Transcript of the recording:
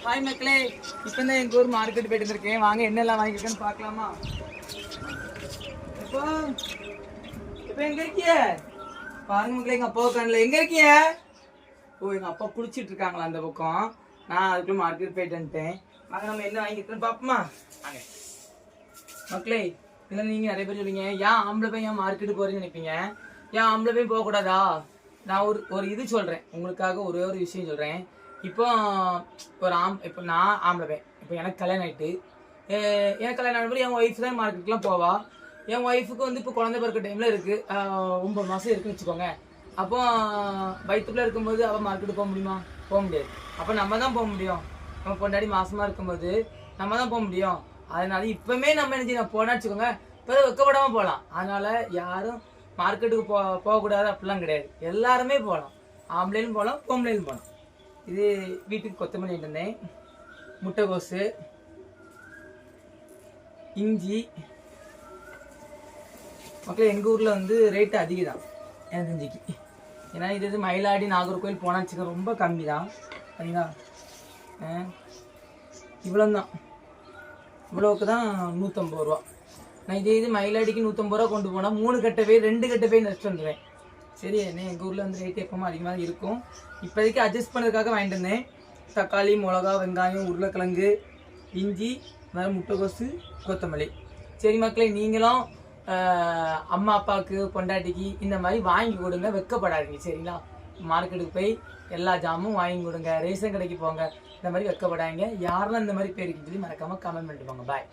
Hi மக்களே, இப்போ தான் எங்கள் ஊர் மார்க்கெட் போயிட்டு இருக்கேன். வாங்க என்னெல்லாம் வாங்கியிருக்கேன்னு பார்க்கலாமா? இப்போ இப்போ எங்கே இருக்கிய பாருங்க மக்களே, எங்கள் அப்பா உட்காந்துல எங்கே இருக்கிய? ஓ, எங்கள் அப்பா குளிச்சுட்டு இருக்காங்களா அந்த பக்கம். நான் அதுக்குள்ளே மார்க்கெட் போயிட்டு வந்துட்டேன். வாங்க நம்ம என்ன வாங்கியிருக்கேன்னு பார்ப்போமா? வாங்க மக்களே, இதில் நீங்கள் நிறைய பேர் சொல்லுவீங்க, ஏன் ஆம்பளை பையன் ஏன் மார்க்கெட்டு போகிறேன்னு நினைப்பீங்க. ஏன் ஆம்பளை பையன் போகக்கூடாதா? நான் ஒரு இது சொல்கிறேன் உங்களுக்காக, ஒரே ஒரு விஷயம் சொல்கிறேன். இப்போ இப்போ நான் ஆம்பளை பையன், இப்போ எனக்கு கல்யாணம் ஆகிட்டு, எனக்கு கல்யாணம் ஆனபடி என் ஒய்ஃப் தான் மார்க்கெட்டுக்குலாம் போவா. என் ஒய்ஃபுக்கு வந்து இப்போ குழந்தை பிறக்க டைமில் இருக்குது, 9 மாதம் இருக்குன்னு வச்சுக்கோங்க. அப்போ வயிற்றுக்குள்ளே இருக்கும்போது அவள் மார்க்கெட்டு போக முடியுமா? போக முடியாது. அப்போ நம்ம தான் போக முடியும். நம்ம பொண்டாடி மாசமாக இருக்கும்போது நம்ம தான் போக முடியும். அதனால இப்போமே நம்ம என்ன செய்யணும், போனா வச்சுக்கோங்க, இப்போ வெக்கப்படாமல் போகலாம். அதனால் யாரும் மார்க்கெட்டுக்கு போகக்கூடாது அப்படிலாம் கிடையாது. எல்லாருமே போகலாம், ஆம்பளையும் போகலாம், பொம்பளையும் போகலாம். இது வீட்டுக்கு கொத்தமல்லி இருந்தேன், முட்டைகோசு, இஞ்சி. மக்கள் எங்கள் ஊரில் வந்து ரேட்டு அதிகம் தான் எனக்கு இஞ்சிக்கு. ஏன்னா இது மயிலாடி நாகர்கோவில் போனால் வச்சுக்க ரொம்ப கம்மி தான். சரிங்களா? இவ்வளோதான், இவ்வளோவுக்கு தான் 150 ரூபா. நான் இது மயிலாடிக்கு 150 ரூபா கொண்டு போனால் 3 கட்டை போய் 2 கட்டை போய் நஷ்டம் வந்துடுவேன். சரி, என்ன எங்கள் ஊரில் வந்து ரேட்டு எப்போவும் அதிகமாக இருக்கும். இப்போதைக்கு அட்ஜஸ்ட் பண்ணுறதுக்காக வாங்கிட்டு வந்தேன். தக்காளி, மிளகா, வெங்காயம், உருளைக்கிழங்கு, இஞ்சி, வேறு முட்டைகோசு, கொத்தமல்லி. சரி மக்களே, நீங்களும் அம்மா அப்பாவுக்கு பொண்டாட்டிக்கு இந்த மாதிரி வாங்கி கொடுங்க, வெக்கப்படாதீங்க. சரிங்களா? மார்க்கெட்டுக்கு போய் எல்லா ஜாமும் வாங்கி கொடுங்க, ரேஷன் கடைக்கு போங்க, இந்த மாதிரி வெக்கப்படாதீங்க. யாரெல்லாம் இந்த மாதிரி பேருக்குன்னு சொல்லி மறக்காமல் கமெண்ட் பண்ணிட்டு போங்க. பாய்.